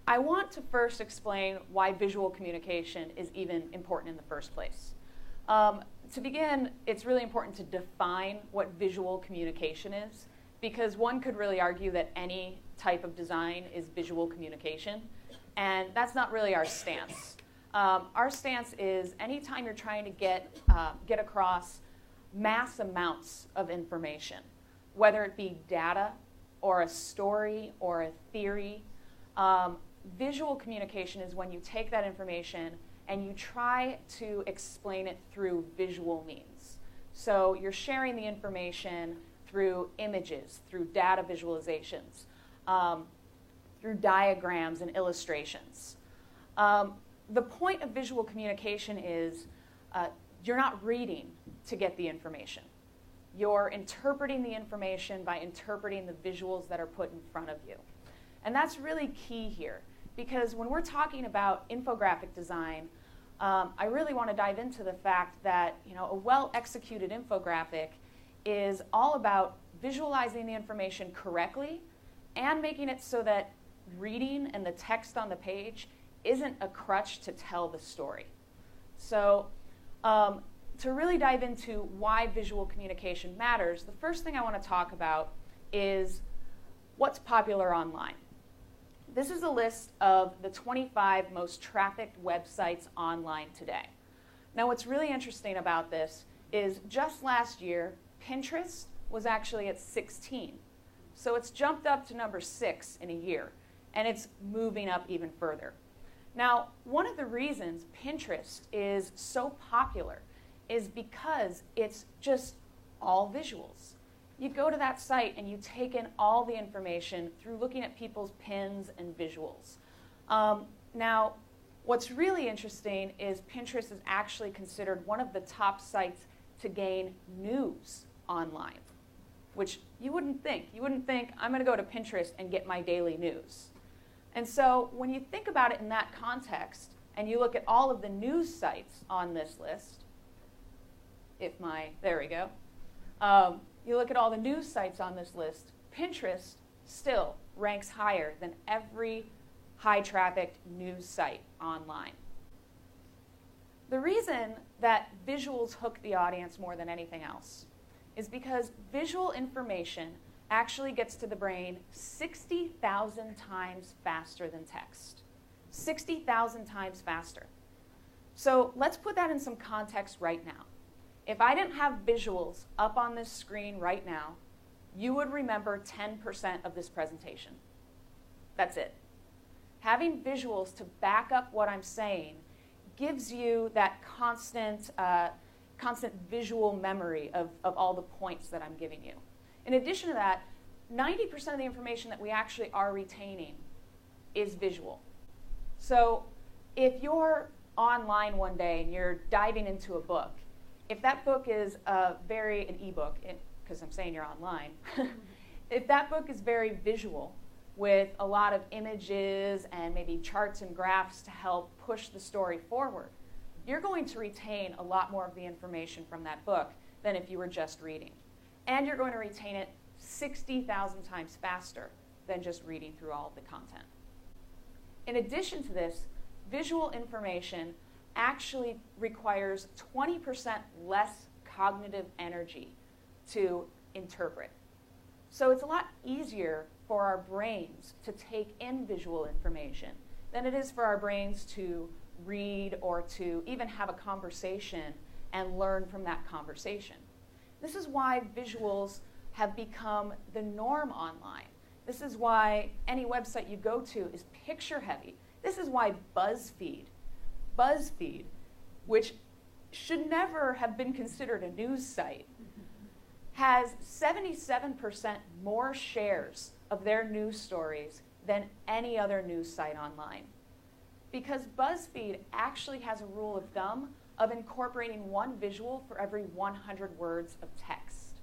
I want to first explain why visual communication is even important in the first place. To begin, it's really important to define what visual communication is, because one could really argue that any type of design is visual communication, and that's not really our stance. Our stance is anytime you're trying to get across mass amounts of information, whether it be data or a story or a theory, visual communication is when you take that information and you try to explain it through visual means. So you're sharing the information through images, through data visualizations, through diagrams and illustrations. The point of visual communication is you're not reading to get the information. You're interpreting the information by interpreting the visuals that are put in front of you. And that's really key here, because when we're talking about infographic design, I really want to dive into the fact that a well-executed infographic is all about visualizing the information correctly and making it so that reading and the text on the page isn't a crutch to tell the story. So to really dive into why visual communication matters, the first thing I want to talk about is what's popular online. This is a list of the 25 most trafficked websites online today. Now, what's really interesting about this is just last year, Pinterest was actually at 16. So it's jumped up to number 6 in a year, and it's moving up even further. Now, one of the reasons Pinterest is so popular is because it's just all visuals. You go to that site and you take in all the information through looking at people's pins and visuals. Now, what's really interesting is Pinterest is actually considered one of the top sites to gain news online, which you wouldn't think. You wouldn't think, I'm going to go to Pinterest and get my daily news. And so when you think about it in that context, and you look at all of the news sites on this list, there we go. You look at all the news sites on this list, Pinterest still ranks higher than every high-trafficked news site online. The reason that visuals hook the audience more than anything else is because visual information actually gets to the brain 60,000 times faster than text. 60,000 times faster. So let's put that in some context right now. If I didn't have visuals up on this screen right now, you would remember 10% of this presentation. That's it. Having visuals to back up what I'm saying gives you that constant visual memory of all the points that I'm giving you. In addition to that, 90% of the information that we actually are retaining is visual. So if you're online one day and you're diving into a book, if that book is an ebook, because I'm saying you're online, if that book is very visual with a lot of images and maybe charts and graphs to help push the story forward, you're going to retain a lot more of the information from that book than if you were just reading. And you're going to retain it 60,000 times faster than just reading through all of the content. In addition to this, visual information actually requires 20% less cognitive energy to interpret. So it's a lot easier for our brains to take in visual information than it is for our brains to read or to even have a conversation and learn from that conversation. This is why visuals have become the norm online. This is why any website you go to is picture heavy. This is why BuzzFeed, which should never have been considered a news site, has 77% more shares of their news stories than any other news site online. Because BuzzFeed actually has a rule of thumb of incorporating one visual for every 100 words of text.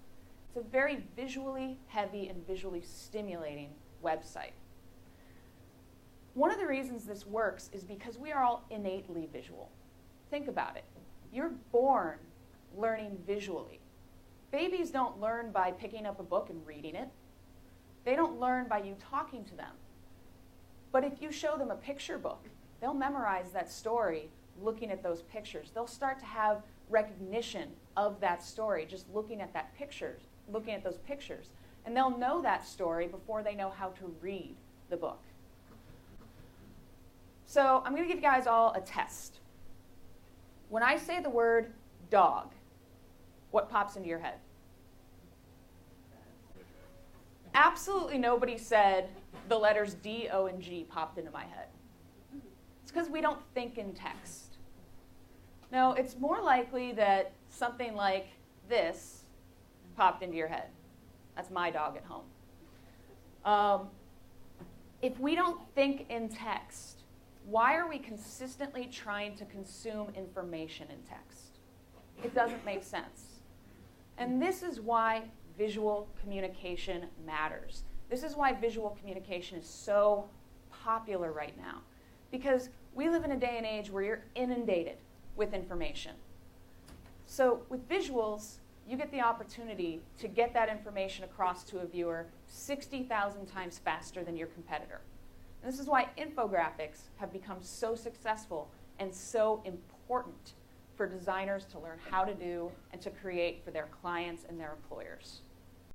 It's a very visually heavy and visually stimulating website. One of the reasons this works is because we are all innately visual. Think about it. You're born learning visually. Babies don't learn by picking up a book and reading it. They don't learn by you talking to them. But if you show them a picture book, they'll memorize that story looking at those pictures. They'll start to have recognition of that story just looking at those pictures. And they'll know that story before they know how to read the book. So I'm going to give you guys all a test. When I say the word dog, what pops into your head? Absolutely nobody said the letters D, O, and G popped into my head. It's because we don't think in text. No, it's more likely that something like this popped into your head. That's my dog at home. If we don't think in text, why are we consistently trying to consume information in text? It doesn't make sense. And this is why visual communication matters. This is why visual communication is so popular right now. Because we live in a day and age where you're inundated with information. So with visuals, you get the opportunity to get that information across to a viewer 60,000 times faster than your competitor. And this is why infographics have become so successful and so important for designers to learn how to do and to create for their clients and their employers.